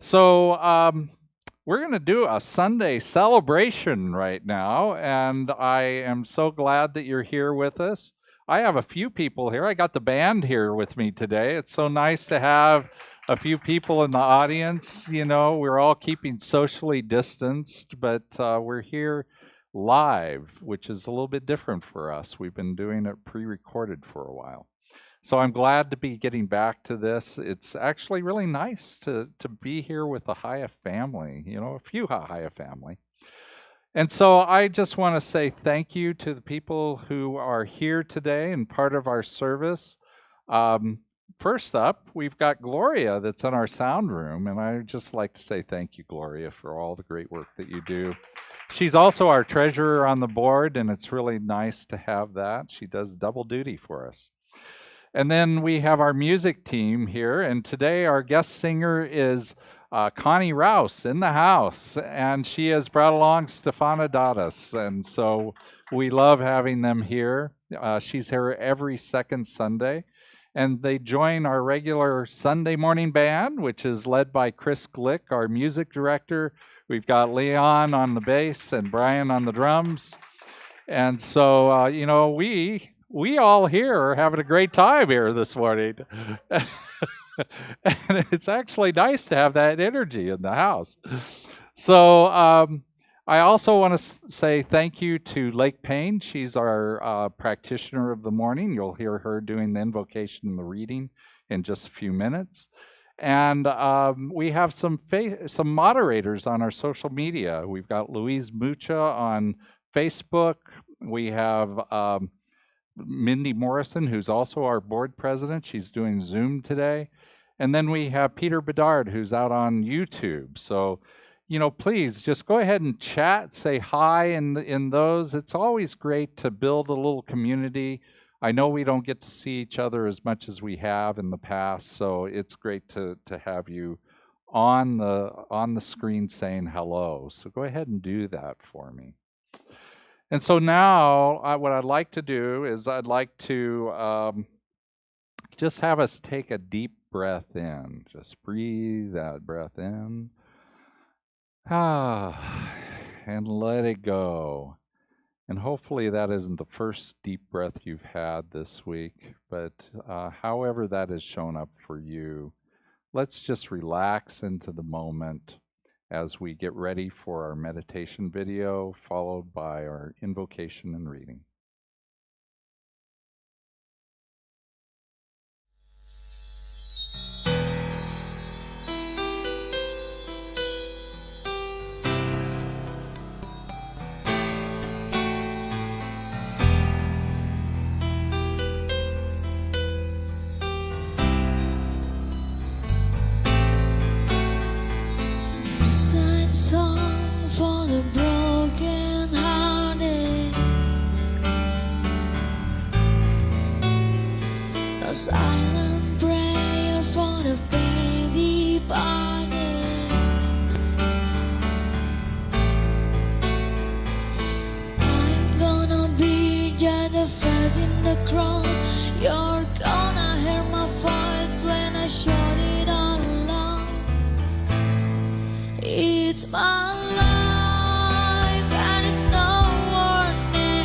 So we're going to do a Sunday celebration right now, and I am so glad that you're here with us. I have a few people here. I got the band here with me today. It's so nice to have a few people in the audience. You know, we're all keeping socially distanced, but we're here live, which is a little bit different for us. We've been doing it pre-recorded for a while. So I'm glad to be getting back to this. It's actually really nice to be here with the Ahiah family, you know, a few Ahiah family. And so I just want to say thank you to the people who are here today and part of our service. First up, we've got Gloria that's in our sound room, and I'd just like to say thank you, Gloria, for all the great work that you do. She's also our treasurer on the board, and it's really nice to have that. She does double duty for us. And then we have our music team here, and today our guest singer is Connie Rouse in the house, and she has brought along Stefana Dadas, and so we love having them here. She's here every second Sunday, and they join our regular Sunday morning band, which is led by Chris Glick, our music director. We've got Leon on the bass and Brian on the drums, and so you know, we all here are having a great time here this morning. And it's actually nice to have that energy in the house. So I also want to say thank you to Lake Payne. She's our practitioner of the morning. You'll hear her doing the invocation and the reading in just a few minutes. And we have some moderators on our social media. We've got Louise Mucha on Facebook. We have Mindy Morrison, who's also our board president. She's doing Zoom today. And then we have Peter Bedard, who's out on YouTube. So, you know, please just go ahead and chat, say hi in those. It's always great to build a little community. I know we don't get to see each other as much as we have in the past, so it's great to have you on the screen saying hello. So go ahead and do that for me. And so now what I'd like to do is I'd like to just have us take a deep breath in. Just breathe that breath in. And let it go. And hopefully that isn't the first deep breath you've had this week, but however that has shown up for you, let's just relax into the moment as we get ready for our meditation video, followed by our invocation and reading. Silent prayer for the pain departed. I'm gonna be just a face in the crowd. You're gonna hear my voice when I shout it all along. It's my life and it's no war never.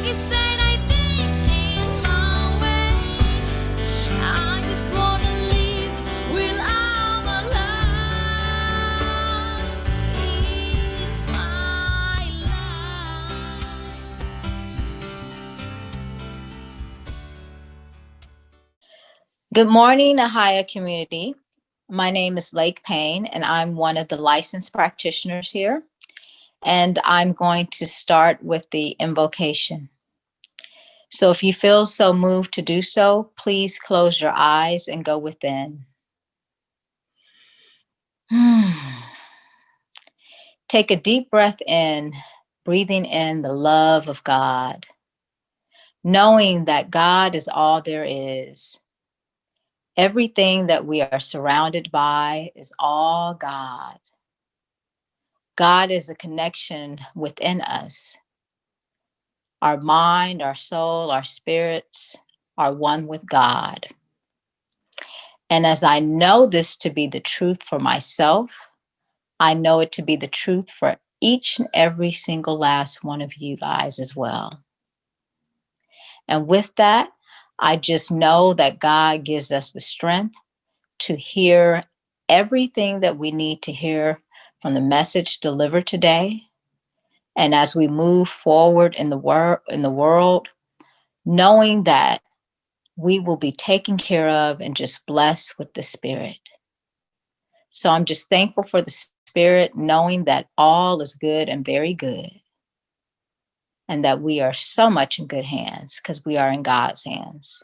He said I think in my way. I just wanna live while I'm alive. It's my life. Good morning, Ahiah community. My name is Lake Payne, and I'm one of the licensed practitioners here. And I'm going to start with the invocation. So if you feel so moved to do so, please close your eyes and go within. Take a deep breath in, breathing in the love of God, knowing that God is all there is. Everything that we are surrounded by is all God. God is a connection within us. Our mind, our soul, our spirits are one with God. And as I know this to be the truth for myself, I know it to be the truth for each and every single last one of you guys as well. And with that, I just know that God gives us the strength to hear everything that we need to hear from the message delivered today. And as we move forward in the world, knowing that we will be taken care of and just blessed with the Spirit. So I'm just thankful for the Spirit, knowing that all is good and very good, and that we are so much in good hands because we are in God's hands.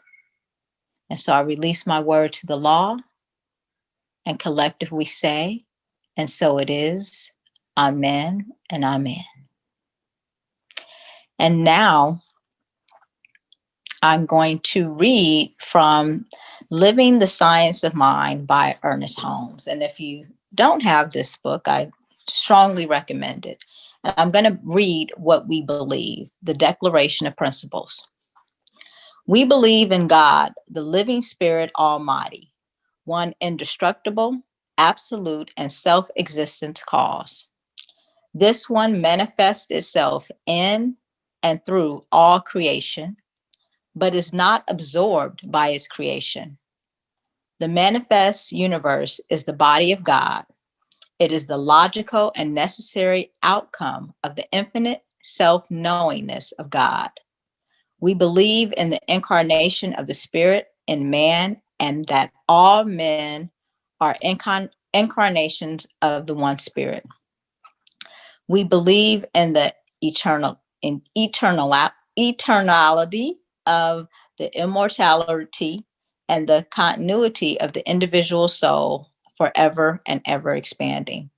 And so I release my word to the law, and collective we say, and so it is. Amen and amen. And now I'm going to read from Living the Science of Mind by Ernest Holmes. And if you don't have this book, I strongly recommend it. And I'm going to read what we believe, the Declaration of Principles. We believe in God, the living Spirit Almighty, one indestructible, absolute, and self-existent cause. This one manifests itself in and through all creation, but is not absorbed by its creation. The manifest universe is the body of God. It is the logical and necessary outcome of the infinite self-knowingness of God. We believe in the incarnation of the Spirit in man, and that all men are incarnations of the one Spirit. We believe in the eternality of the immortality and the continuity of the individual soul forever and ever expanding.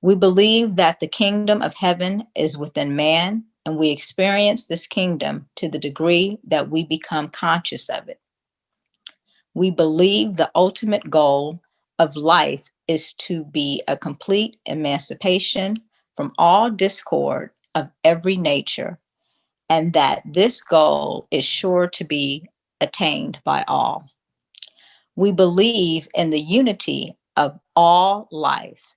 We believe that the kingdom of heaven is within man, and we experience this kingdom to the degree that we become conscious of it. We believe the ultimate goal of life is to be a complete emancipation from all discord of every nature, and that this goal is sure to be attained by all. We believe in the unity of all life,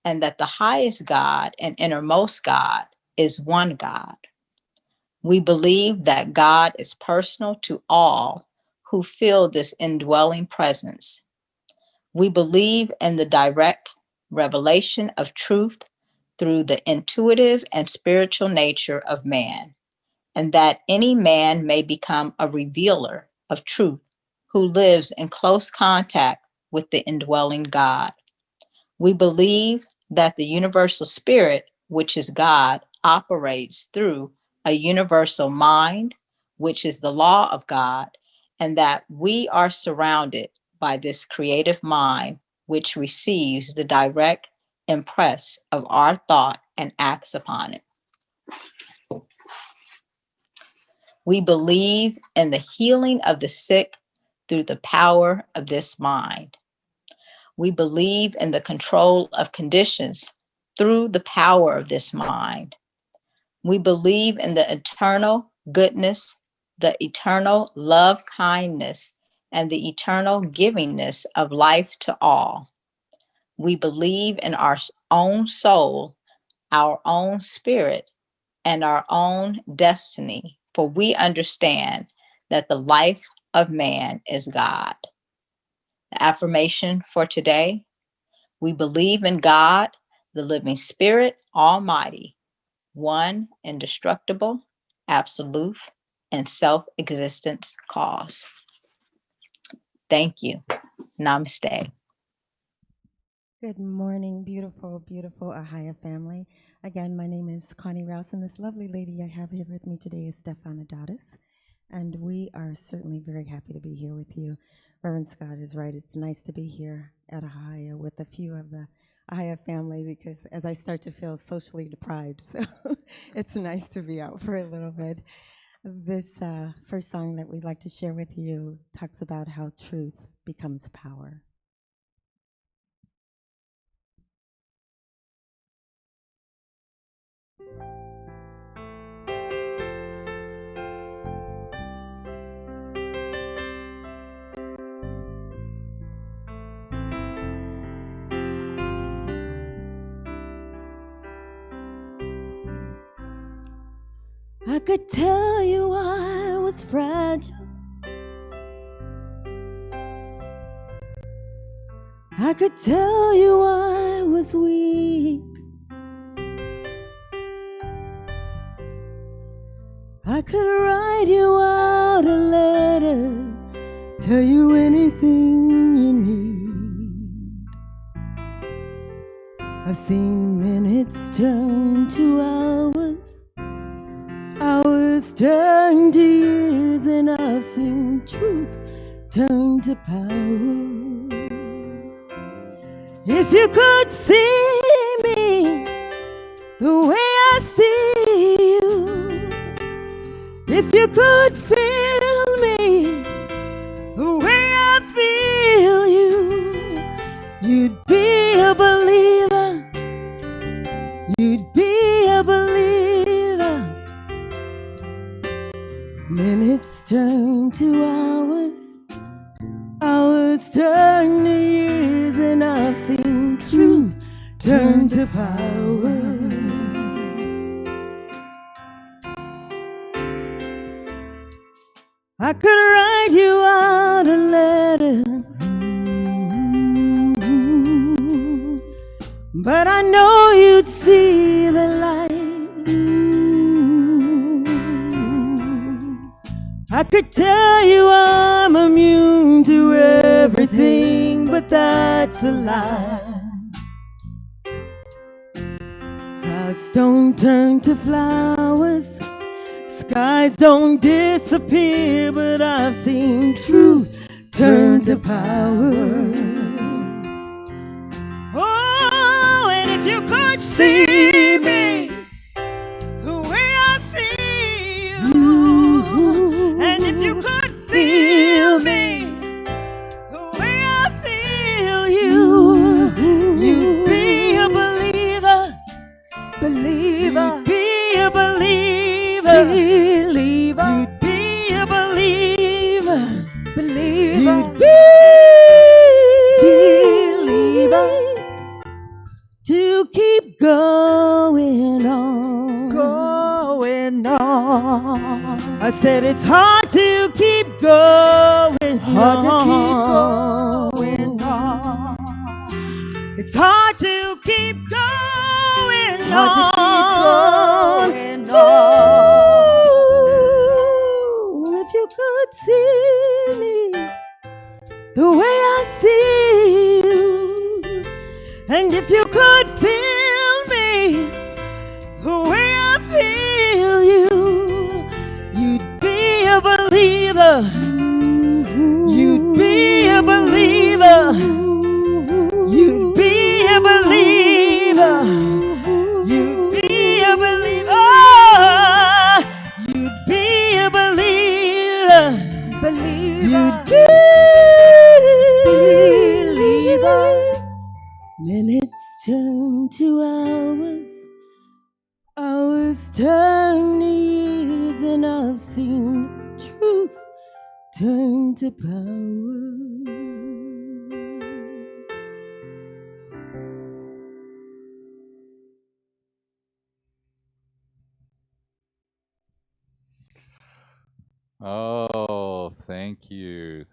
and that the highest God and innermost God is one God. We believe that God is personal to all who feel this indwelling presence. We believe in the direct revelation of truth through the intuitive and spiritual nature of man, and that any man may become a revealer of truth who lives in close contact with the indwelling God. We believe that the universal spirit, which is God, operates through a universal mind, which is the law of God, and that we are surrounded by this creative mind, which receives the direct impress of our thought and acts upon it. We believe in the healing of the sick through the power of this mind. We believe in the control of conditions through the power of this mind. We believe in the eternal goodness, the eternal love kindness, and the eternal givingness of life to all. We believe in our own soul, our own spirit, and our own destiny for we understand that the life of man is God. The affirmation for today: we believe in God, the living Spirit, Almighty, one indestructible, absolute, and self-existence cause. Thank you. Namaste. Good morning, beautiful, beautiful Ahiah family. Again, my name is Connie Rouse, and this lovely lady I have here with me today is Stefana Dottis. And we are certainly very happy to be here with you. Reverend Scott is right. It's nice to be here at Ahiah with a few of the Ahiah family, because as I start to feel socially deprived, so it's nice to be out for a little bit. This first song that we'd like to share with you talks about how truth becomes power. I could tell you I was fragile. I could tell you I was weak. I could write you out a letter, tell you anything you need. I've seen minutes turn to hours, hours turn to years, and I've seen truth turn to power. If you could see me the way I see you, if you could feel me the way I feel you, you'd be a believer, you'd be a believer. Minutes turn to hours, hours turn to years, and I've seen truth turn to power. I could write you out a letter, but I know you'd see the light. I could tell you I'm immune to everything, but that's a lie. Clouds don't turn to flowers, skies don't disappear, but I've seen truth turn to power. Oh, and if you could see me the way I see you, and if you could feel me the way I feel you, you'd be a believer, believer. You'd be a believer, believer. You'd be a believer, believer. You'd be a believer. To keep going on, going on. I said it's hard to keep going hard on. To keep going on. It's hard to keep going hard on. To keep going on. Ooh, if you could see me the way I see you, and if you could feel me the way I feel you, you'd be a believer, you'd be a believer, you'd be a believer, you'd be a believer, you'd be a believer, you'd be a believer. Minutes turn to hours, hours turn to years, and I've seen truth turn to power. Oh, thank you,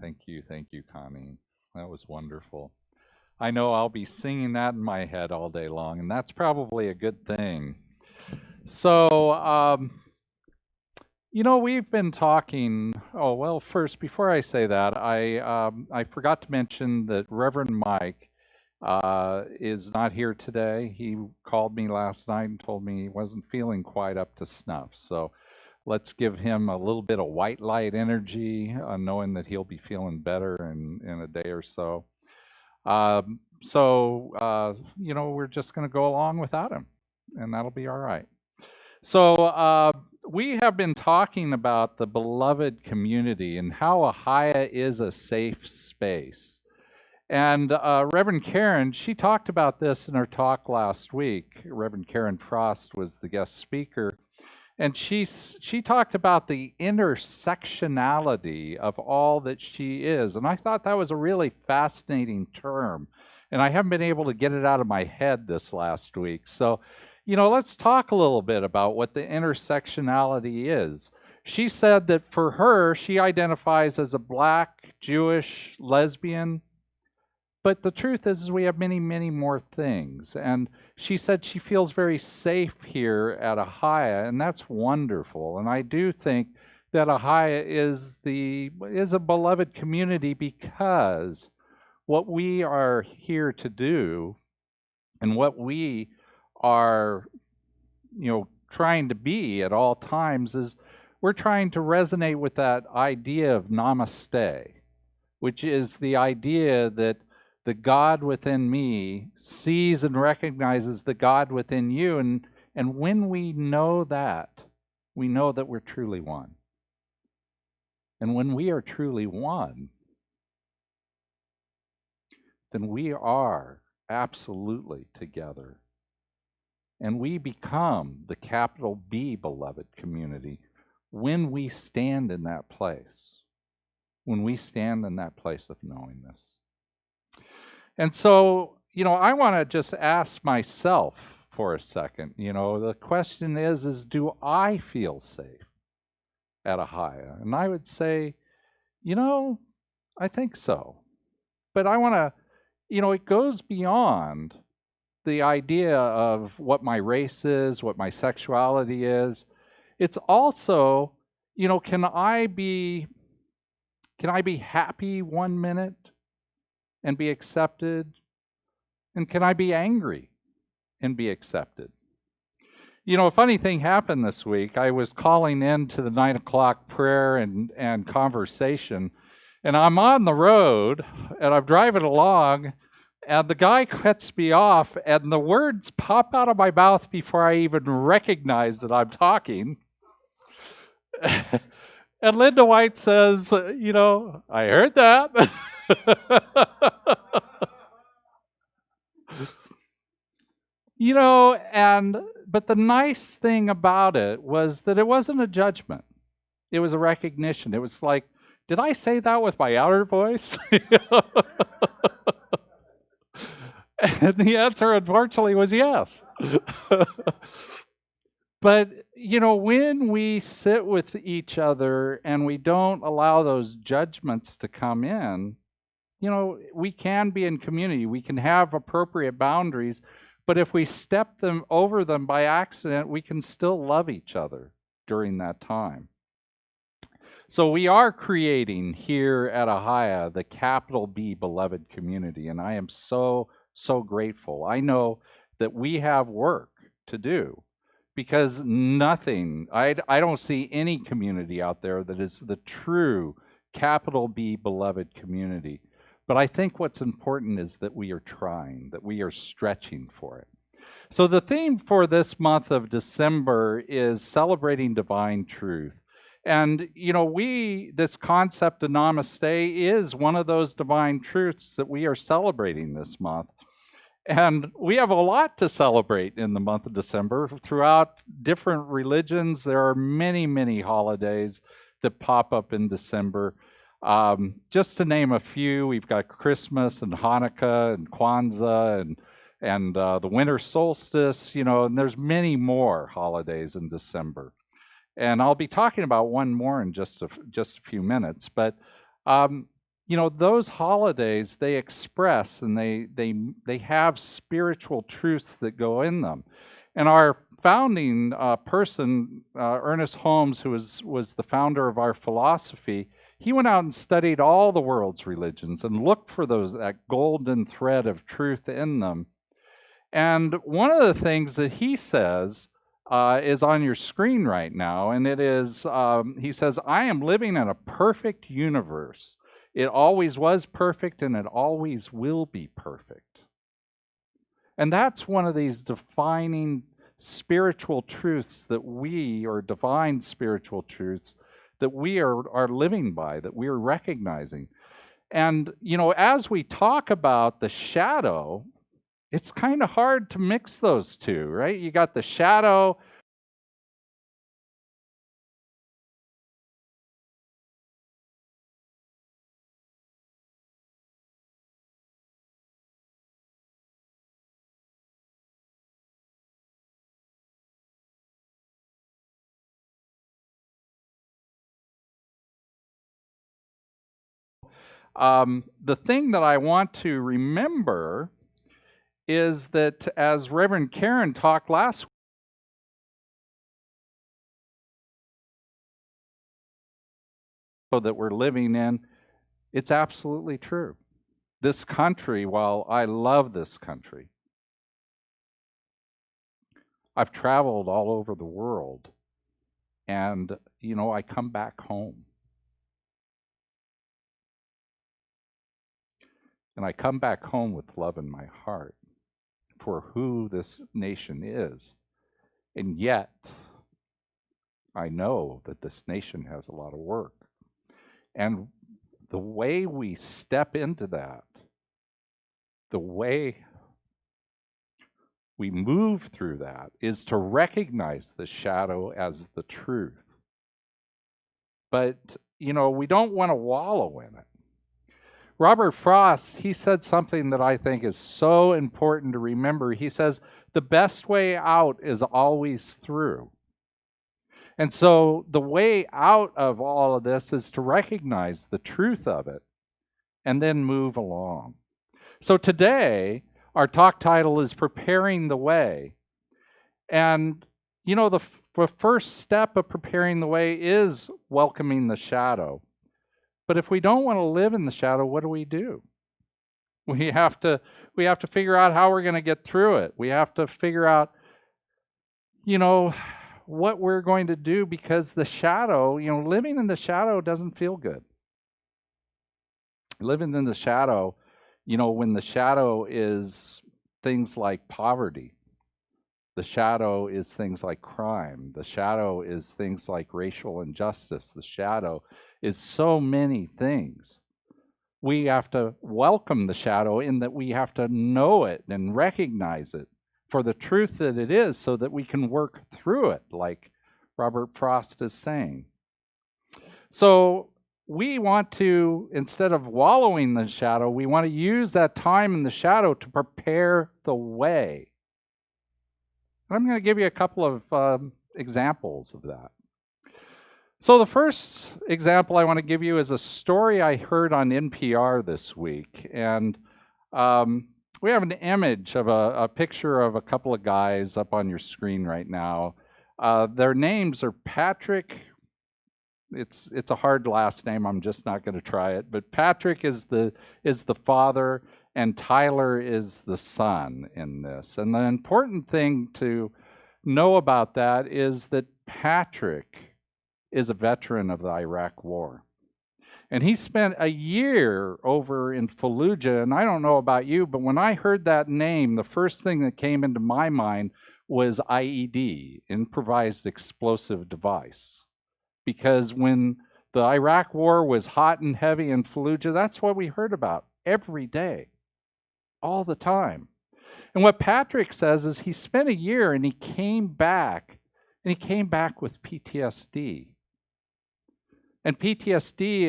Connie. That was wonderful. I know I'll be singing that in my head all day long, and that's probably a good thing. So, we've been talking. Oh, well, first, before I say that, I forgot to mention that Reverend Mike is not here today. He called me last night and told me he wasn't feeling quite up to snuff. So let's give him a little bit of white light energy, knowing that he'll be feeling better in a day or so. We're just going to go along without him, and that'll be all right. So we have been talking about the beloved community and how Ahiah is a safe space. And Reverend Karen, she talked about this in her talk last week. Reverend Karen Frost was the guest speaker. And she talked about the intersectionality of all that she is. And I thought that was a really fascinating term. And I haven't been able to get it out of my head this last week. So, let's talk a little bit about what the intersectionality is. She said that for her, she identifies as a Black, Jewish, lesbian. But the truth is we have many, many more things. And she said she feels very safe here at Ahiah, and that's wonderful. And I do think that Ahiah is a beloved community because what we are here to do and what we are, trying to be at all times is we're trying to resonate with that idea of namaste, which is the idea that the God within me sees and recognizes the God within you. And when we know that we're truly one. And when we are truly one, then we are absolutely together. And we become the capital B beloved community when we stand in that place. When we stand in that place of knowing this. And so, I want to just ask myself for a second, the question is do I feel safe at Ahiah? And I would say, I think so. But I want to, it goes beyond the idea of what my race is, what my sexuality is. It's also, can I be happy 1 minute and be accepted? And can I be angry and be accepted? A funny thing happened this week. I was calling in to the 9 o'clock prayer and conversation, and I'm on the road, and I'm driving along, and the guy cuts me off, and the words pop out of my mouth before I even recognize that I'm talking. And Linda White says, I heard that. But the nice thing about it was that it wasn't a judgment. It was a recognition. It was like, did I say that with my outer voice? And the answer, unfortunately, was yes. But, when we sit with each other and we don't allow those judgments to come in, we can be in community. We can have appropriate boundaries, but if we step them over them by accident, we can still love each other during that time. So we are creating here at Ahiah the capital B beloved community, and I am so, so grateful. I know that we have work to do because I don't see any community out there that is the true capital B beloved community. But I think what's important is that we are trying, that we are stretching for it. So the theme for this month of December is celebrating divine truth. And, this concept of namaste is one of those divine truths that we are celebrating this month. And we have a lot to celebrate in the month of December. Throughout different religions, there are many, many holidays that pop up in December. Just to name a few, we've got Christmas and Hanukkah and Kwanzaa and the winter solstice, and there's many more holidays in December. And I'll be talking about one more in just a few minutes. But those holidays, they express and they have spiritual truths that go in them. And our founding person, Ernest Holmes, who was the founder of our philosophy, he went out and studied all the world's religions and looked for that golden thread of truth in them. And one of the things that he says is on your screen right now, and it is, he says, "I am living in a perfect universe. It always was perfect, and it always will be perfect." And that's one of these defining spiritual truths that or divine spiritual truths that we are living by, that we are recognizing. And, as we talk about the shadow, it's kind of hard to mix those two, right? You got the shadow. The thing that I want to remember is that, as Reverend Karen talked last week, that we're living in, it's absolutely true. This country, while I love this country, I've traveled all over the world, and, I come back home. And I come back home with love in my heart for who this nation is. And yet, I know that this nation has a lot of work. And the way we step into that, the way we move through that, is to recognize the shadow as the truth. But, we don't want to wallow in it. Robert Frost, he said something that I think is so important to remember. He says, the best way out is always through. And so the way out of all of this is to recognize the truth of it and then move along. So today, our talk title is Preparing the Way. And, the first step of preparing the way is welcoming the shadow. But if we don't want to live in the shadow, what do? We have to figure out how we're going to get through it. We have to figure out, what we're going to do, because the shadow, living in the shadow doesn't feel good. Living in the shadow, when the shadow is things like poverty, the shadow is things like crime, the shadow is things like racial injustice, the shadow is so many things. We have to welcome the shadow in that we have to know it and recognize it for the truth that it is, so that we can work through it, like Robert Frost is saying. So we want to, instead of wallowing in the shadow, we want to use that time in the shadow to prepare the way. And I'm going to give you a couple of examples of that. So the first example I want to give you is a story I heard on NPR this week. And we have an image of a picture of a couple of guys up on your screen right now. Their names are Patrick. It's a hard last name. I'm just not going to try it. But Patrick is the father, and Tyler is the son in this. And the important thing to know about that is that Patrick is a veteran of the Iraq War. And he spent a year over in Fallujah, and I don't know about you, but when I heard that name, the first thing that came into my mind was IED, improvised explosive device. Because when the Iraq War was hot and heavy in Fallujah, that's what we heard about every day, all the time. And what Patrick says is he spent a year and he came back with PTSD. And PTSD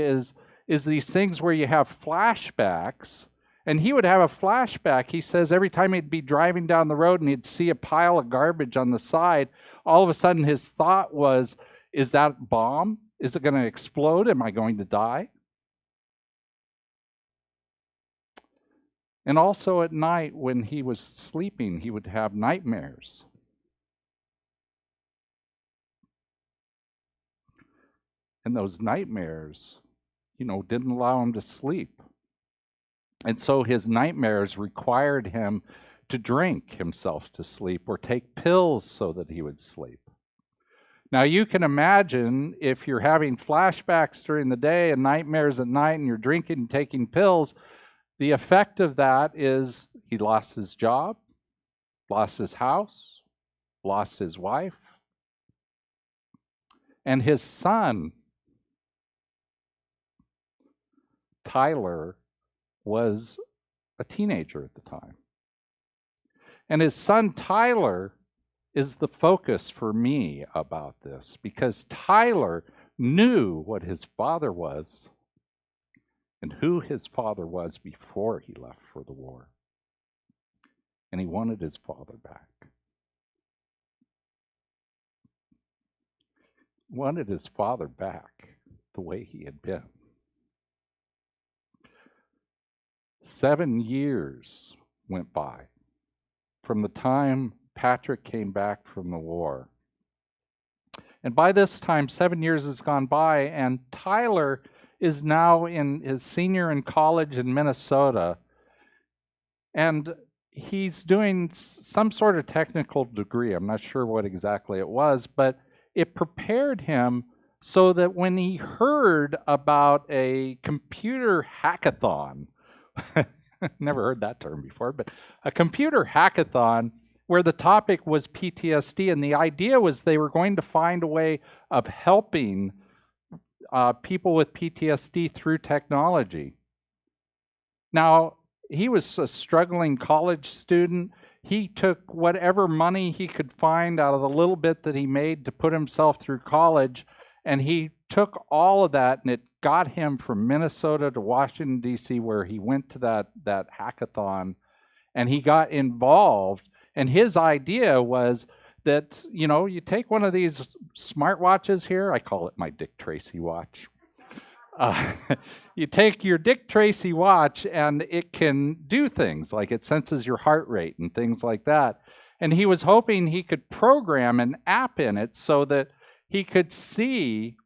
is these things where you have flashbacks, and he would have a flashback. He says every time he'd be driving down the road and he'd see a pile of garbage on the side, all of a sudden his thought was, Is that bomb? Is it going to explode? Am I going to die? And also at night when he was sleeping, he would have nightmares. And those nightmares, didn't allow him to sleep. And so his nightmares required him to drink himself to sleep or take pills so that he would sleep. Now you can imagine if you're having flashbacks during the day and nightmares at night and you're drinking and taking pills, the effect of that is he lost his job, lost his house, lost his wife, and his son, Tyler, was a teenager at the time. And his son, Tyler, is the focus for me about this because Tyler knew what his father was and who his father was before he left for the war. And he wanted his father back. Wanted his father back the way he had been. 7 years went by from the time Patrick came back from the war. And by this time, 7 years has gone by, and Tyler is now in his senior in college in Minnesota. And he's doing some sort of technical degree. I'm not sure what exactly it was, but it prepared him so that when he heard about a computer hackathon, never heard that term before, but a computer hackathon where the topic was PTSD, and the idea was they were going to find a way of helping people with PTSD through technology. Now, he was a struggling college student. He took whatever money he could find out of the little bit that he made to put himself through college, and he took all of that, and it got him from Minnesota to Washington, D.C., where he went to that hackathon, and he got involved. And his idea was that, you take one of these smartwatches here. I call it my Dick Tracy watch. You take your Dick Tracy watch and it can do things like it senses your heart rate and things like that. And he was hoping he could program an app in it so that he could see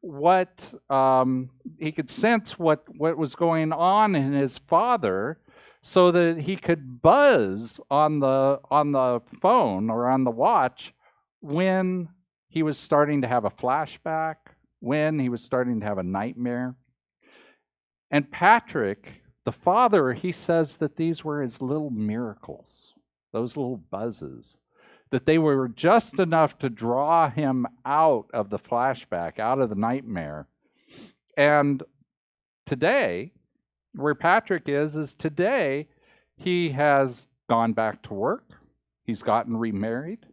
he could sense what was going on in his father, so that he could buzz on the phone or on the watch when he was starting to have a flashback, when he was starting to have a nightmare. And Patrick, the father, he says that these were his little miracles, those little buzzes, that they were just enough to draw him out of the flashback, out of the nightmare. And today, where Patrick is today he has gone back to work, he's gotten remarried,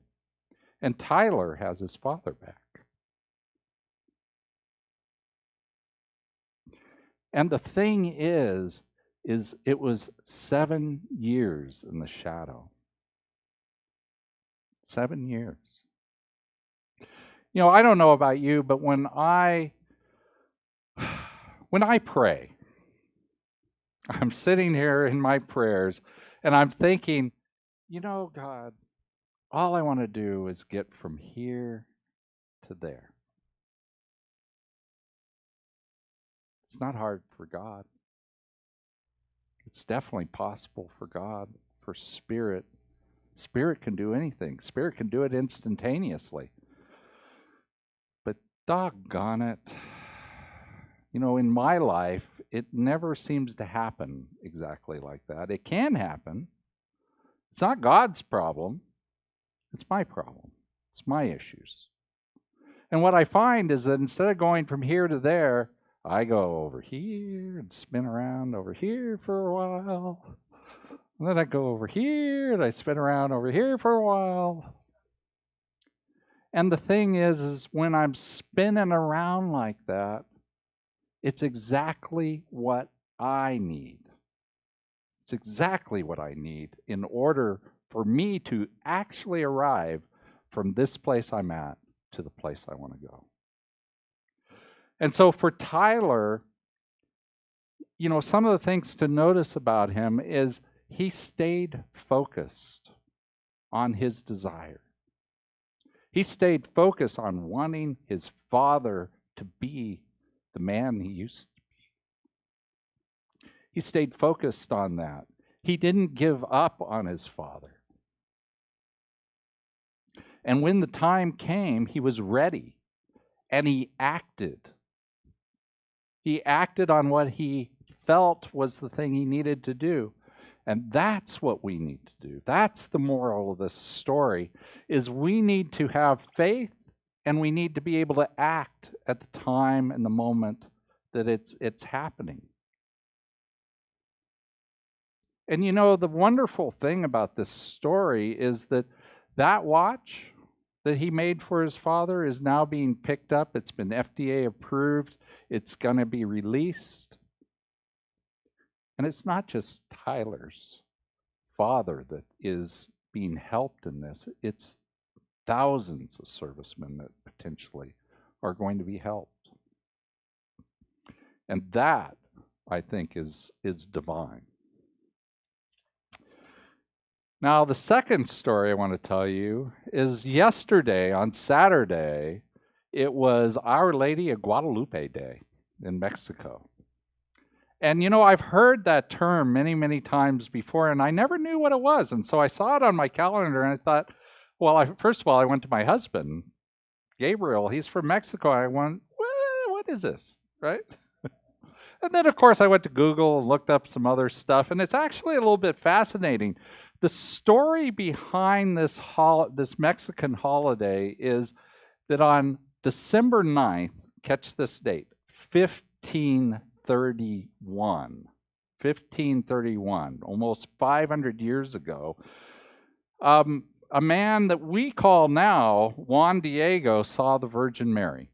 and Tyler has his father back. And the thing is it was 7 years in the shadow. 7 years. I don't know about you, but when I pray, I'm sitting here in my prayers and I'm thinking, God, all I want to do is get from here to there. It's not hard for God. It's definitely possible for God, for Spirit. Spirit can do anything. Spirit can do it instantaneously. But doggone it, in my life, it never seems to happen exactly like that. It can happen. It's not God's problem. It's my problem. It's my issues. And what I find is that instead of going from here to there, I go over here and spin around over here for a while. And then I go over here and I spin around over here for a while. And the thing is when I'm spinning around like that, it's exactly what I need. It's exactly what I need in order for me to actually arrive from this place I'm at to the place I want to go. And so for Tyler, some of the things to notice about him is he stayed focused on his desire. He stayed focused on wanting his father to be the man he used to be. He stayed focused on that. He didn't give up on his father. And when the time came, he was ready, and he acted. He acted on what he felt was the thing he needed to do. And that's what we need to do. That's the moral of this story, is we need to have faith, and we need to be able to act at the time and the moment that it's happening. And the wonderful thing about this story is that watch that he made for his father is now being picked up. It's been FDA approved. It's going to be released. And it's not just Tyler's father that is being helped in this. It's thousands of servicemen that potentially are going to be helped. And that, I think, is divine. Now, the second story I want to tell you is yesterday, on Saturday, it was Our Lady of Guadalupe Day in Mexico. And I've heard that term many, many times before, and I never knew what it was. And so I saw it on my calendar, and I thought, well, first of all, I went to my husband, Gabriel. He's from Mexico. I went, what is this, right? And then, of course, I went to Google and looked up some other stuff, and it's actually a little bit fascinating. The story behind this Mexican holiday is that on December 9th, catch this date, 1531, almost 500 years ago, a man that we call now Juan Diego saw the Virgin Mary.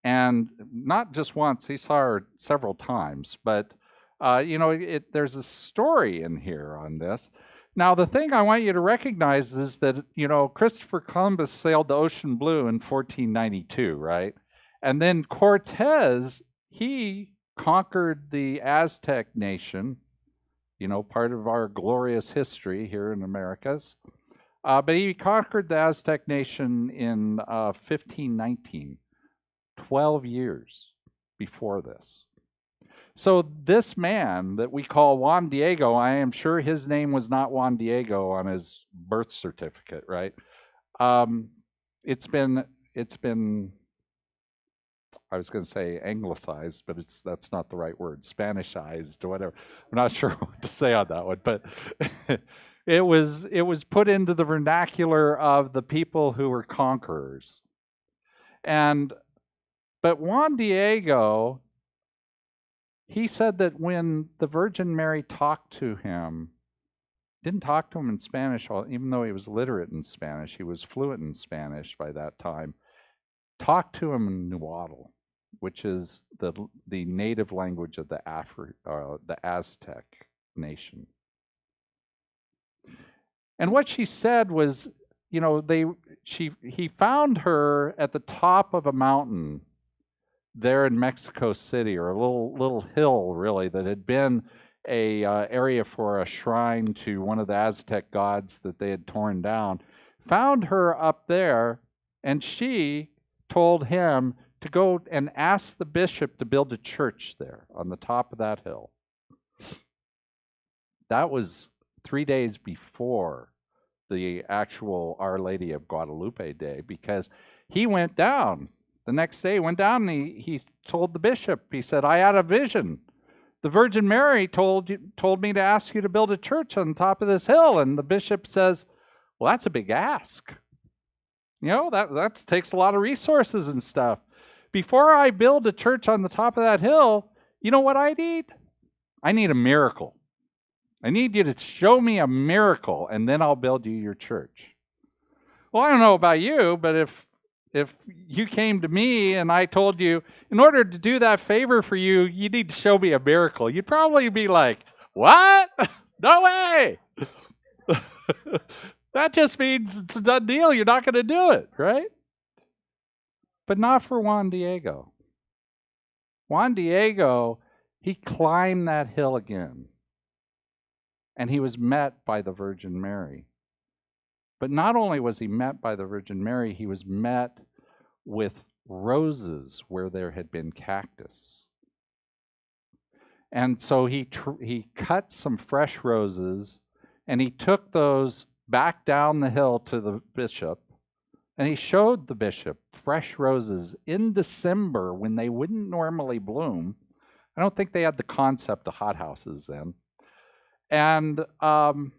And not just once, he saw her several times, but there's a story in here on this. Now, the thing I want you to recognize is that, Christopher Columbus sailed the ocean blue in 1492, right? And then Cortez, he conquered the Aztec nation, part of our glorious history here in Americas. But he conquered the Aztec nation in 1519, 12 years before this. So this man that we call Juan Diego, I am sure his name was not Juan Diego on his birth certificate, right? It's been I was going to say anglicized, but that's not the right word, Spanishized or whatever. I'm not sure what to say on that one, but it was put into the vernacular of the people who were conquerors. But Juan Diego, he said that when the Virgin Mary talked to him, didn't talk to him in Spanish, even though he was literate in Spanish, he was fluent in Spanish by that time, talked to him in Nahuatl, which is the native language of the Aztec nation. And what she said was, he found her at the top of a mountain there in Mexico City, or a little hill, really, that had been a area for a shrine to one of the Aztec gods that they had torn down. Found her up there, and she told him to go and ask the bishop to build a church there on the top of that hill. That was 3 days before the actual Our Lady of Guadalupe Day, because he went down. The next day, he went down and he told the bishop, he said, I had a vision. The Virgin Mary told me to ask you to build a church on top of this hill. And the bishop says, well, that's a big ask. That takes a lot of resources and stuff. Before I build a church on the top of that hill, you know what I need? I need a miracle. I need you to show me a miracle, and then I'll build you your church. Well, I don't know about you, but if you came to me and I told you, in order to do that favor for you, you need to show me a miracle, you'd probably be like, what? No way! That just means it's a done deal. You're not going to do it, right? But not for Juan Diego. Juan Diego, he climbed that hill again, and he was met by the Virgin Mary. But not only was he met by the Virgin Mary, he was met with roses where there had been cactus. And so he cut some fresh roses, and he took those back down the hill to the bishop, and he showed the bishop fresh roses in December when they wouldn't normally bloom. I don't think they had the concept of hothouses then. And on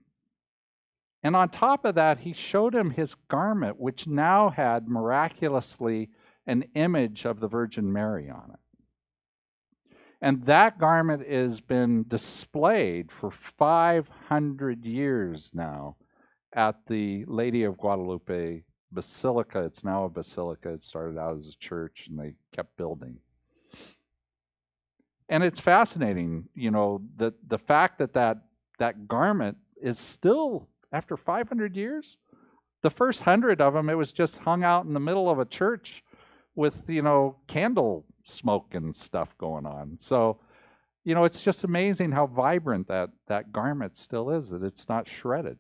top of that, he showed him his garment, which now had miraculously an image of the Virgin Mary on it. And that garment has been displayed for 500 years now at the Lady of Guadalupe Basilica. It's now a basilica. It started out as a church, and they kept building. And it's fascinating, you know, the fact that garment is still, after 500 years, the first 100 of them, it was just hung out in the middle of a church with, you know, candle smoke and stuff going on. So, you know, it's just amazing how vibrant that garment still is, that it's not shredded.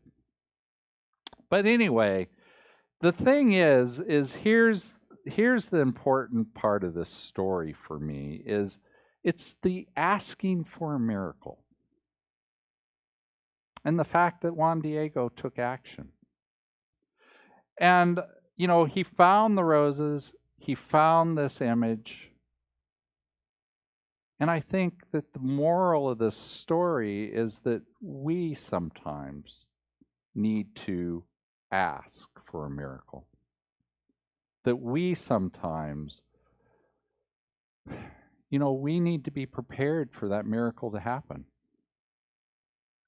But anyway, the thing is here's the important part of this story for me, is it's the asking for a miracle. And the fact that Juan Diego took action. And, you know, he found the roses, he found this image. And I think that the moral of this story is that we sometimes need to ask for a miracle. That we sometimes, you know, we need to be prepared for that miracle to happen.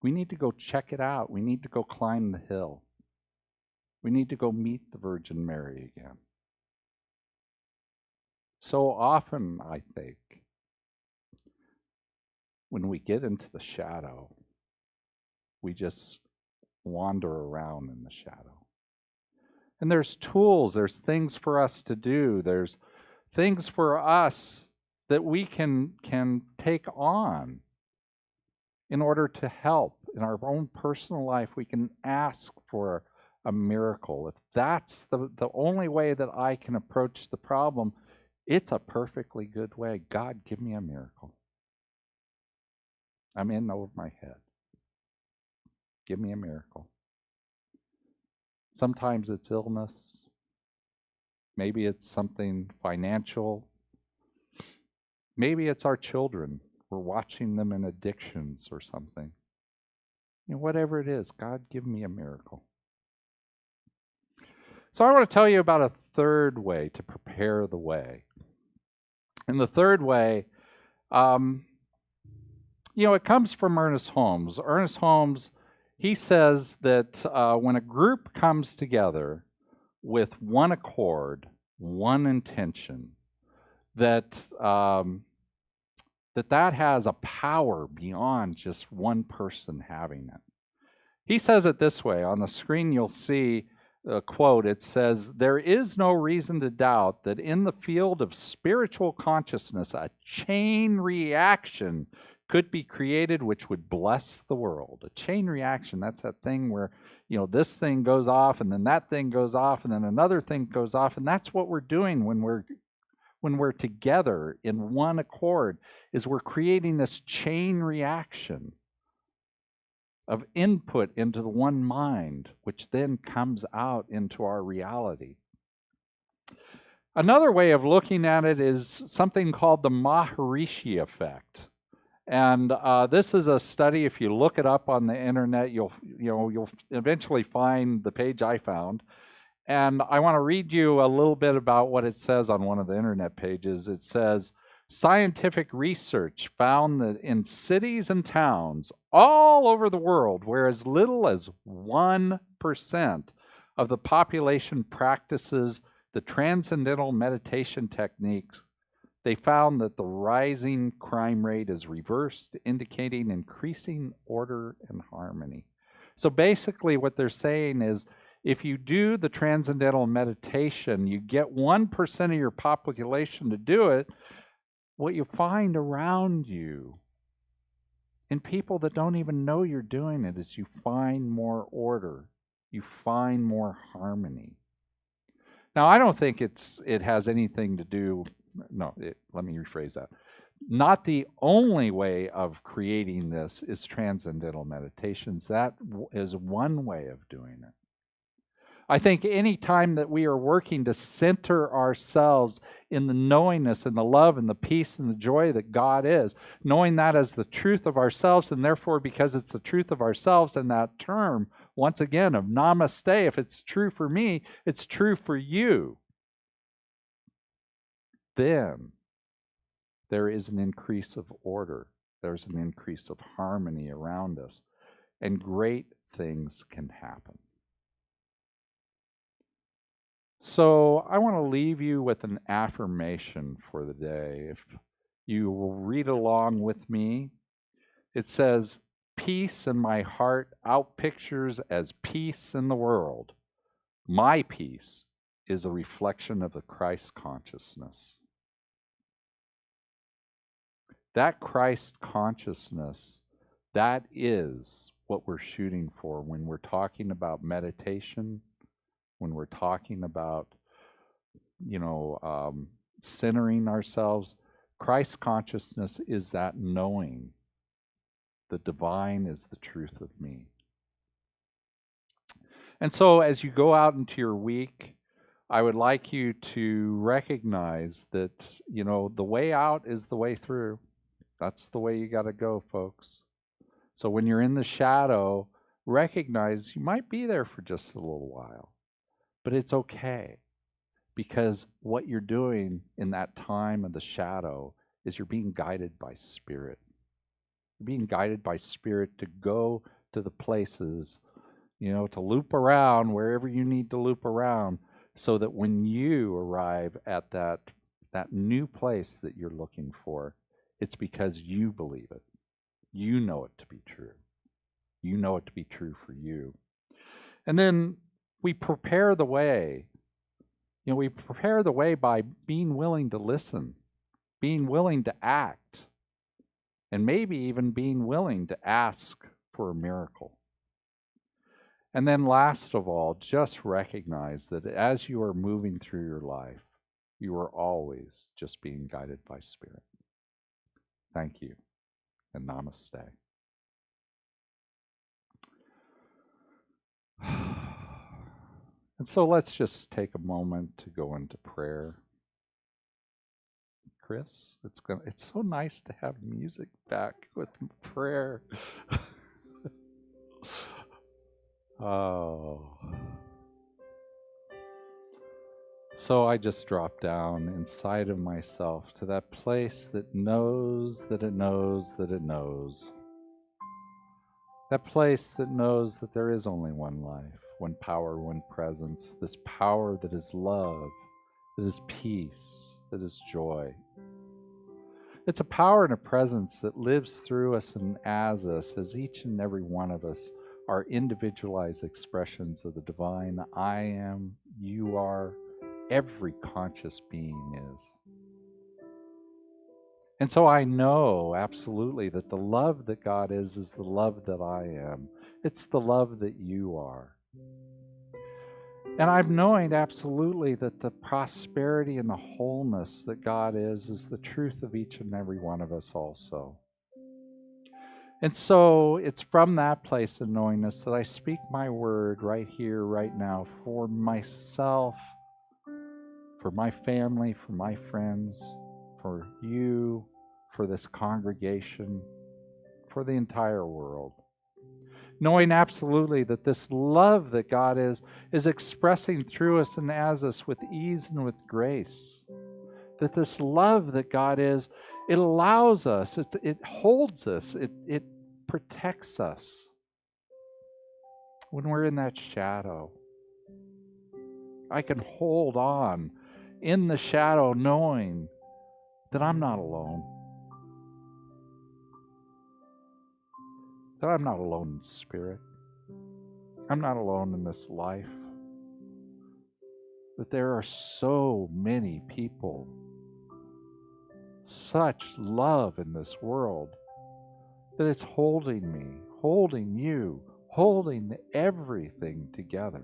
We need to go check it out. We need to go climb the hill. We need to go meet the Virgin Mary again. So often, I think, when we get into the shadow, we just wander around in the shadow. And there's tools, there's things for us to do, there's things for us that we can take on in order to help in our own personal life. We can ask for a miracle. If that's the only way that I can approach the problem, it's a perfectly good way. God, give me a miracle. I'm in over my head. Give me a miracle. Sometimes it's illness. Maybe it's something financial. Maybe it's our children. We're watching them in addictions or something. You know, whatever it is, God, give me a miracle. So I want to tell you about a third way to prepare the way. And the third way, you know, it comes from Ernest Holmes. Ernest Holmes, he says that when a group comes together with one accord, one intention, that that has a power beyond just one person having it. He says it this way. On the screen you'll see a quote. It says, "There is no reason to doubt that in the field of spiritual consciousness, a chain reaction could be created which would bless the world." A chain reaction, that's that thing where, you know, this thing goes off and then that thing goes off and then another thing goes off. And that's what we're doing when we're together in one accord, is we're creating this chain reaction of input into the one mind, which then comes out into our reality. Another way of looking at it is something called the Maharishi effect. And this is a study. If you look it up on the internet, you'll eventually find the page I found. And I want to read you a little bit about what it says on one of the internet pages. It says, "Scientific research found that in cities and towns all over the world, where as little as 1% of the population practices the transcendental meditation techniques, they found that the rising crime rate is reversed, indicating increasing order and harmony." So basically what they're saying is, if you do the transcendental meditation, you get 1% of your population to do it, what you find around you in people that don't even know you're doing it is you find more order. You find more harmony. Now, I don't think it has anything to do, let me rephrase that. Not the only way of creating this is transcendental meditations. That is one way of doing it. I think any time that we are working to center ourselves in the knowingness and the love and the peace and the joy that God is, knowing that as the truth of ourselves, and therefore because it's the truth of ourselves, and that term, once again, of namaste, if it's true for me, it's true for you, then there is an increase of order. There's an increase of harmony around us, and great things can happen. So I want to leave you with an affirmation for the day. If you will read along with me, it says, "Peace in my heart outpictures as peace in the world. My peace is a reflection of the Christ consciousness." That Christ consciousness, that is what we're shooting for when we're talking about meditation, when we're talking about, centering ourselves. Christ consciousness is that knowing the divine is the truth of me. And so as you go out into your week, I would like you to recognize that, the way out is the way through. That's the way you got to go, folks. So when you're in the shadow, recognize you might be there for just a little while. But it's okay, because what you're doing in that time of the shadow is you're being guided by Spirit. You're being guided by Spirit to go to the places, to loop around wherever you need to loop around, so that when you arrive at that new place that you're looking for, it's because you believe it. You know it to be true. You know it to be true for you. And then we prepare the way. We prepare the way by being willing to listen, being willing to act, and maybe even being willing to ask for a miracle. And then last of all, just recognize that as you are moving through your life, you are always just being guided by Spirit. Thank you, and namaste. And so let's just take a moment to go into prayer. Chris, it's so nice to have music back with prayer. Oh. So I just drop down inside of myself to that place that knows that it knows that it knows. That place that knows that there is only one life, one power, one presence, this power that is love, that is peace, that is joy. It's a power and a presence that lives through us and as us, as each and every one of us are individualized expressions of the divine I am, you are, every conscious being is. And so I know absolutely that the love that God is the love that I am. It's the love that you are. And I'm knowing absolutely that the prosperity and the wholeness that God is the truth of each and every one of us also. And so it's from that place of knowingness that I speak my word right here, right now, for myself, for my family, for my friends, for you, for this congregation, for the entire world. Knowing absolutely that this love that God is expressing through us and as us with ease and with grace. That this love that God is, it allows us, it holds us, it protects us when we're in that shadow. I can hold on in the shadow knowing that I'm not alone. That I'm not alone in spirit. I'm not alone in this life. That there are so many people, such love in this world that it's holding me, holding you, holding everything together.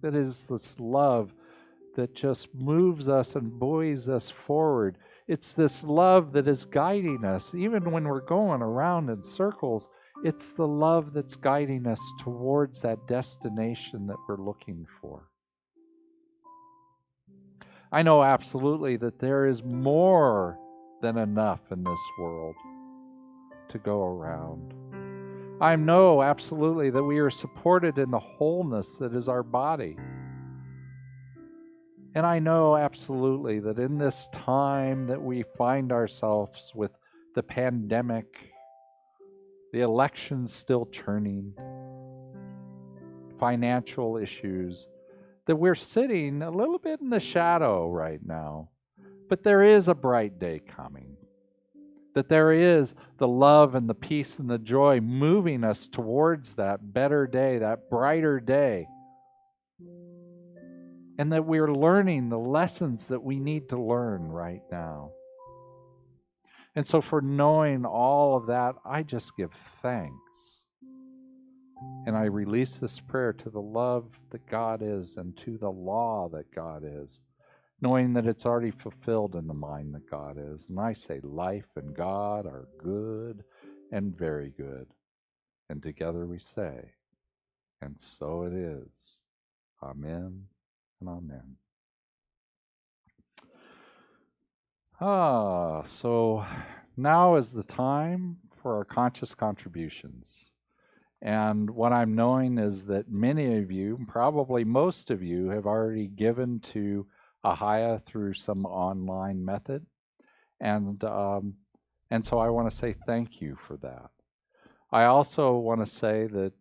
That is this love that just moves us and buoys us forward. It's this love that is guiding us, even when we're going around in circles. It's the love that's guiding us towards that destination that we're looking for. I know absolutely that there is more than enough in this world to go around. I know absolutely that we are supported in the wholeness that is our body. And I know absolutely that in this time that we find ourselves with the pandemic, the elections still churning, financial issues, that we're sitting a little bit in the shadow right now. But there is a bright day coming. That there is the love and the peace and the joy moving us towards that better day, that brighter day. And that we're learning the lessons that we need to learn right now. And so for knowing all of that, I just give thanks. And I release this prayer to the love that God is and to the law that God is, knowing that it's already fulfilled in the mind that God is. And I say life and God are good and very good. And together we say, and so it is. Amen and amen. So now is the time for our conscious contributions. And what I'm knowing is that many of you, probably most of you, have already given to Ahiah through some online method. And so I want to say thank you for that. I also want to say that,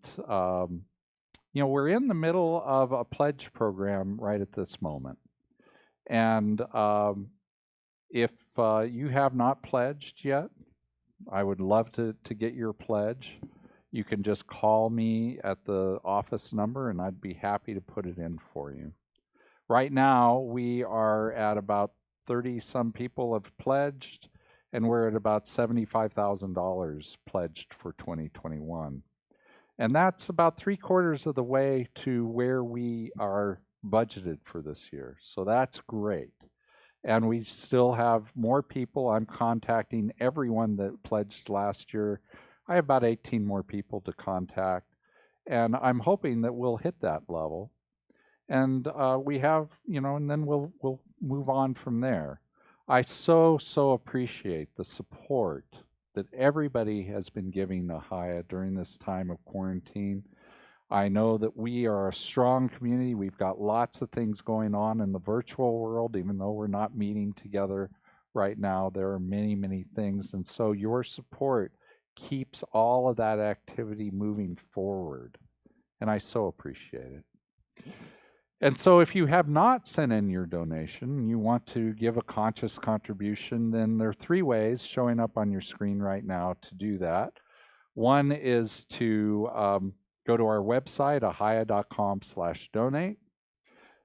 we're in the middle of a pledge program right at this moment. And if you have not pledged yet, I would love to get your pledge. You can just call me at the office number and I'd be happy to put it in for you. Right now, we are at about 30 some people have pledged, and we're at about $75,000 pledged for 2021. And that's about 3/4 of the way to where we are budgeted for this year. So that's great. And we still have more people. I'm contacting everyone that pledged last year. I have about 18 more people to contact. And I'm hoping that we'll hit that level. And we have, and then we'll move on from there. I so appreciate the support that everybody has been giving Ahiah during this time of quarantine. I know that we are a strong community. We've got lots of things going on in the virtual world, even though we're not meeting together right now. There are many things. And so your support keeps all of that activity moving forward. And I so appreciate it. And so if you have not sent in your donation and you want to give a conscious contribution, then there are 3 ways showing up on your screen right now to do that. One is to go to our website, ahiah.com/donate.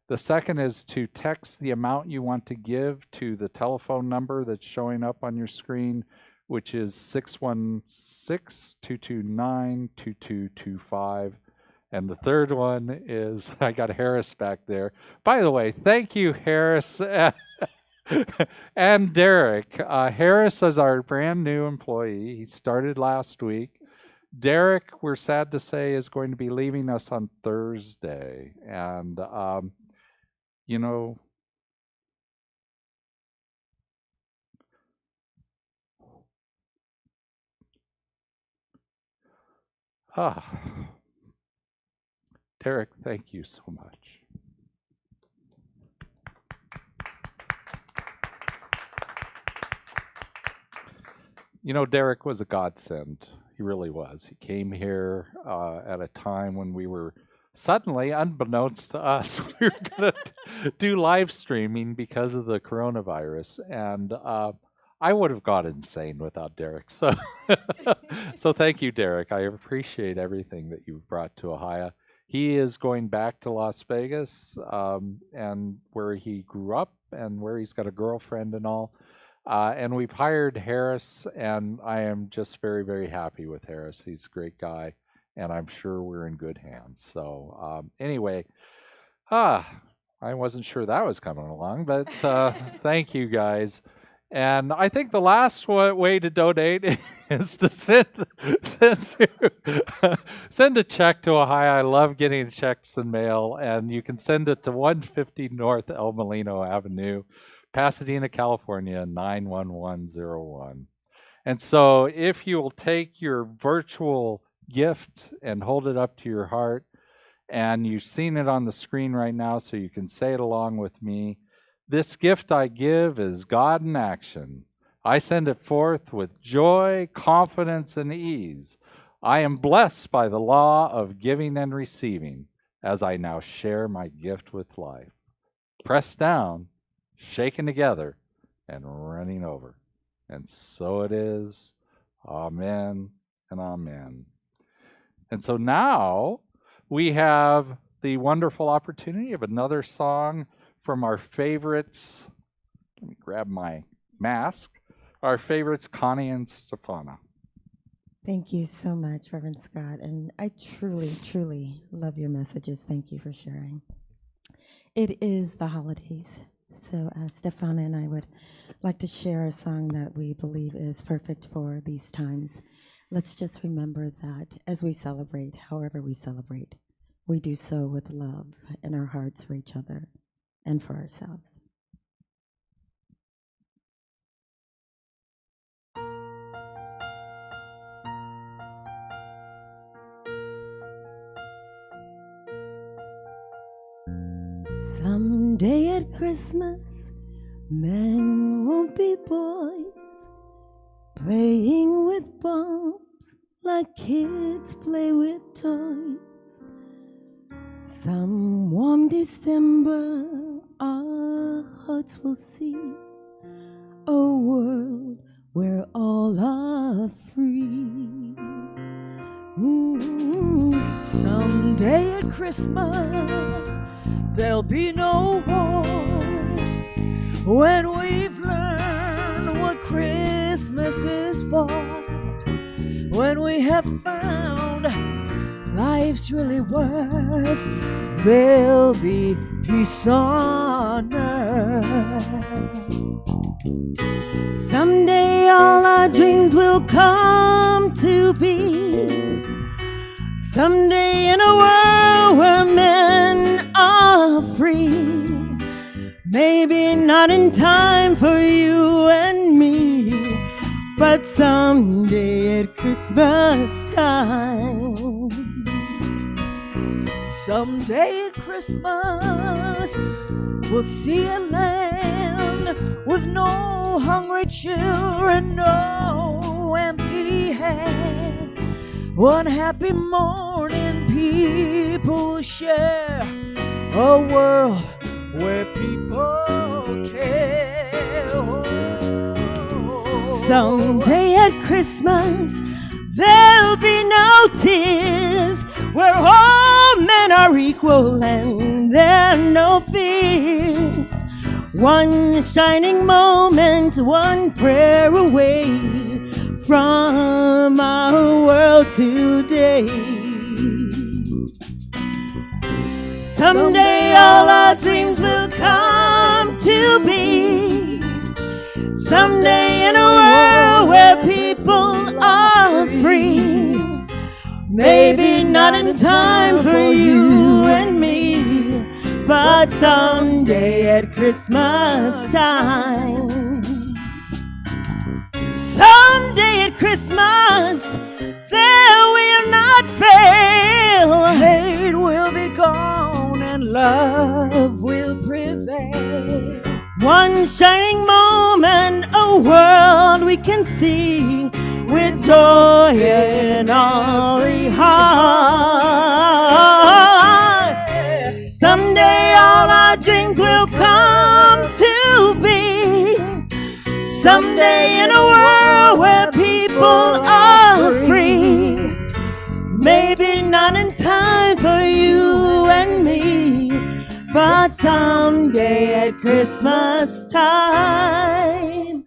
The second is to text the amount you want to give to the telephone number that's showing up on your screen, which is 616-229-2225. And the third one is, I got Harris back there. By the way, thank you, Harris and Derek. Harris is our brand new employee. He started last week. Derek, we're sad to say, is going to be leaving us on Thursday. And, Derek, thank you so much. Derek was a godsend. He really was. He came here at a time when we were suddenly, unbeknownst to us, we were going to do live streaming because of the coronavirus. And I would have gone insane without Derek. So, so thank you, Derek. I appreciate everything that you've brought to Ahiah. He is going back to Las Vegas and where he grew up and where he's got a girlfriend and all. And we've hired Harris, and I am just very, very happy with Harris. He's a great guy, and I'm sure we're in good hands. So anyway, I wasn't sure that was coming along, but thank you guys. And I think the last way to donate is to send a check to Ahiah. I love getting checks in mail, and you can send it to 150 North El Molino Avenue, Pasadena, California, 91101. And so if you will take your virtual gift and hold it up to your heart, and you've seen it on the screen right now, so you can say it along with me. This gift I give is God in action. I send it forth with joy, confidence, and ease. I am blessed by the law of giving and receiving as I now share my gift with life. Pressed down, shaken together, and running over. And so it is. Amen and amen. And so now we have the wonderful opportunity of another song from our favorites. Let me grab my mask. Our favorites, Connie and Stefana. Thank you so much, Reverend Scott. And I truly, truly love your messages. Thank you for sharing. It is the holidays. So Stefana and I would like to share a song that we believe is perfect for these times. Let's just remember that as we celebrate, however we celebrate, we do so with love in our hearts for each other and for ourselves. Someday at Christmas, men won't be boys, playing with bombs like kids play with toys. Some warm December, our hearts will see a world where all are free. Someday at Christmas, there'll be no wars when we've learned what Christmas is for. When we have found life's really worth, there'll be peace on earth. Someday all our dreams will come to be. Someday in a world where men are free. Maybe not in time for you and me, but someday at Christmas time. Someday at Christmas, we'll see a land with no hungry children, no empty hands. One happy morning, people share a world where people care. Someday at Christmas, there'll be no tears, where all men are equal and there are no fears. One shining moment, one prayer away from our world today. Someday all our dreams will come to be. Someday in a world where people are free. Maybe not in time for you and me, but someday at Christmas time. Someday at Christmas, there will not fail. Hate will be gone and love will prevail. One shining moment, a world we can see with joy in our heart. Someday all our dreams will come to be. Someday in a world where people are free. Maybe not in time for you and me, but someday at Christmas time.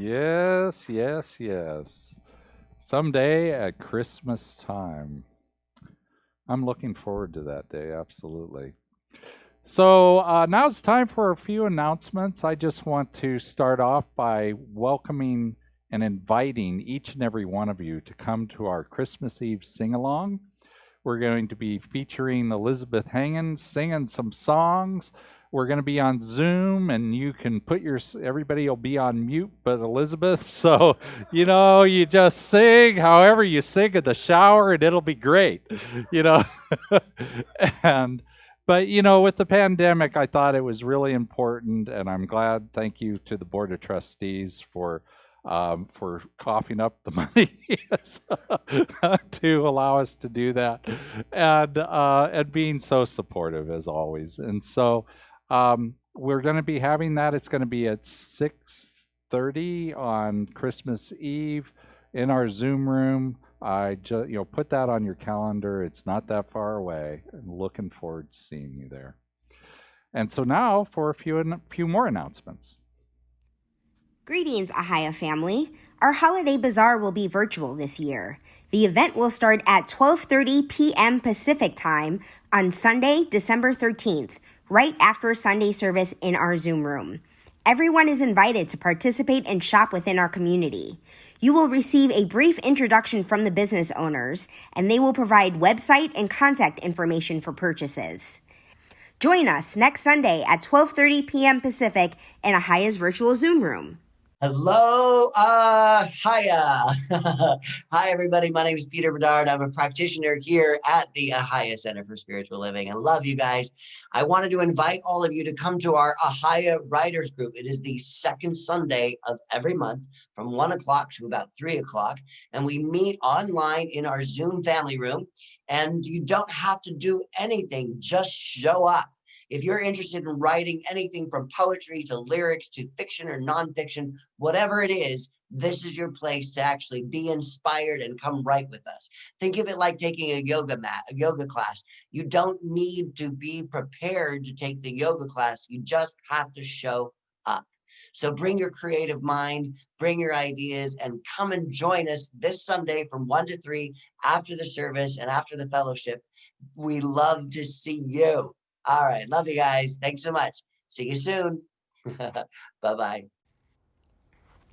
Yes, yes, yes. Someday at Christmas time. I'm looking forward to that day, absolutely. So now it's time for a few announcements. I just want to start off by welcoming and inviting each and every one of you to come to our Christmas Eve sing along. We're going to be featuring Elizabeth Hangen singing some songs. We're going to be on Zoom, and you can put everybody will be on mute but Elizabeth. So, you just sing however you sing in the shower, and it'll be great, you know. But, with the pandemic, I thought it was really important, and I'm glad. Thank you to the Board of Trustees for coughing up the money to allow us to do that, and being so supportive as always. And so we're going to be having that. It's going to be at 6:30 on Christmas Eve in our Zoom room. I just put that on your calendar. It's not that far away. I'm looking forward to seeing you there. And so now for a few more announcements. Greetings, Ahiah family. Our holiday bazaar will be virtual this year. The event will start at 12:30 p.m. Pacific time on Sunday, December 13th, right after Sunday service in our Zoom room. Everyone is invited to participate and shop within our community. You will receive a brief introduction from the business owners, and they will provide website and contact information for purchases. Join us next Sunday at 12:30 p.m. Pacific in Ahiah's virtual Zoom room. Hello, hiya. Hi, everybody. My name is Peter Bedard. I'm a practitioner here at the Ahiah Center for Spiritual Living. I love you guys. I wanted to invite all of you to come to our Ahiah Writers Group. It is the second Sunday of every month from 1 o'clock to about 3 o'clock. And we meet online in our Zoom family room. And you don't have to do anything, just show up. If you're interested in writing anything from poetry to lyrics to fiction or nonfiction, whatever it is, this is your place to actually be inspired and come write with us. Think of it like taking a yoga class. You don't need to be prepared to take the yoga class. You just have to show up. So bring your creative mind, bring your ideas, and come and join us this Sunday from 1 to 3 after the service and after the fellowship. We love to see you. All right. Love you guys. Thanks so much. See you soon. Bye-bye.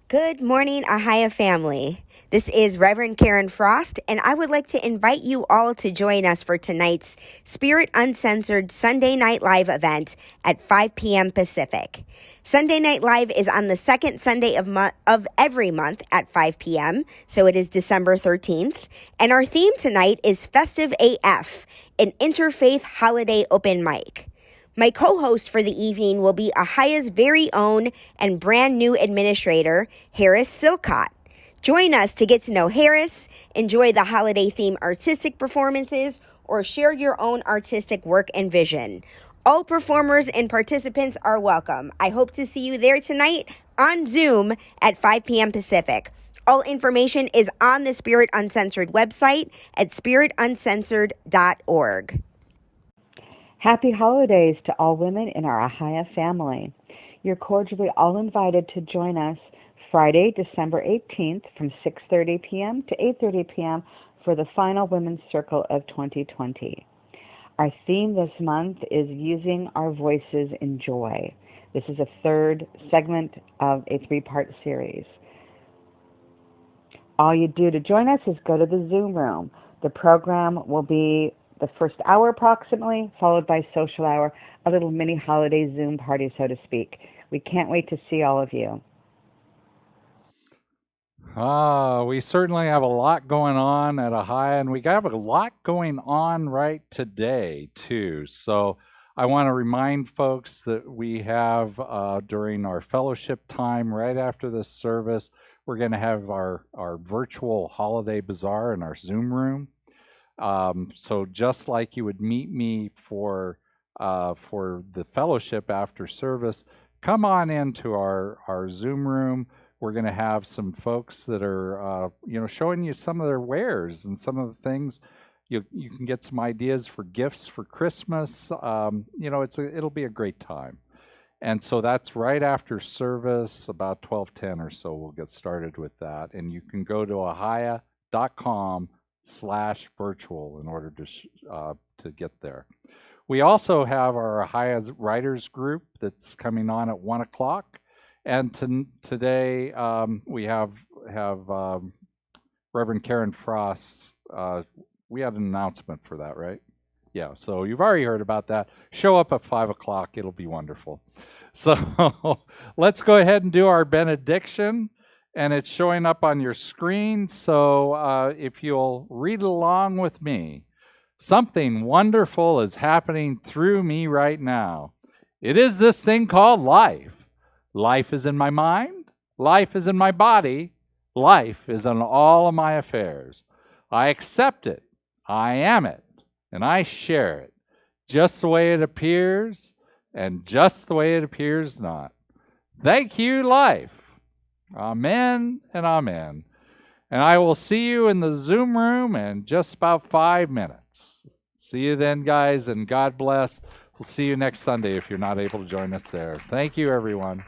Good morning, Ahiah family. This is Reverend Karen Frost, and I would like to invite you all to join us for tonight's Spirit Uncensored Sunday Night Live event at 5 p.m. Pacific. Sunday Night Live is on the second Sunday of every month at 5 p.m., so it is December 13th, and our theme tonight is Festive AF, an interfaith holiday open mic. My co-host for the evening will be Ahiah's very own and brand new administrator, Harris Silcott. Join us to get to know Harris, enjoy the holiday theme artistic performances, or share your own artistic work and vision. All performers and participants are welcome. I hope to see you there tonight on Zoom at 5 p.m. Pacific. All information is on the Spirit Uncensored website at spirituncensored.org. Happy holidays to all women in our Ahiah family. You're cordially all invited to join us Friday, December 18th from 6:30 p.m. to 8:30 p.m. for the final Women's Circle of 2020. Our theme this month is Using Our Voices in Joy. This is a third segment of a 3-part series. All you do to join us is go to the Zoom room. The program will be the first hour approximately, followed by social hour, a little mini holiday Zoom party, so to speak. We can't wait to see all of you. We certainly have a lot going on at Ahiah, and we have a lot going on right today, too. So I want to remind folks that we have, during our fellowship time right after this service, we're going to have our virtual holiday bazaar in our Zoom room. So just like you would meet me for the fellowship after service, come on into our Zoom room. We're going to have some folks that are, showing you some of their wares and some of the things. You can get some ideas for gifts for Christmas. It'll be a great time. And so that's right after service, about 12:10 or so, we'll get started with that. And you can go to ahiah.com/virtual in order to get there. We also have our Ahiah Writers Group that's coming on at 1 o'clock. And today we have Reverend Karen Frost. We had an announcement for that, right? Yeah, so you've already heard about that. Show up at 5 o'clock. It'll be wonderful. So let's go ahead and do our benediction. And it's showing up on your screen. So if you'll read along with me. Something wonderful is happening through me right now. It is this thing called life. Life is in my mind. Life is in my body. Life is in all of my affairs. I accept it. I am it. And I share it. Just the way it appears and just the way it appears not. Thank you, life. Amen and amen. And I will see you in the Zoom room in just about 5 minutes. See you then, guys, and God bless. We'll see you next Sunday if you're not able to join us there. Thank you, everyone.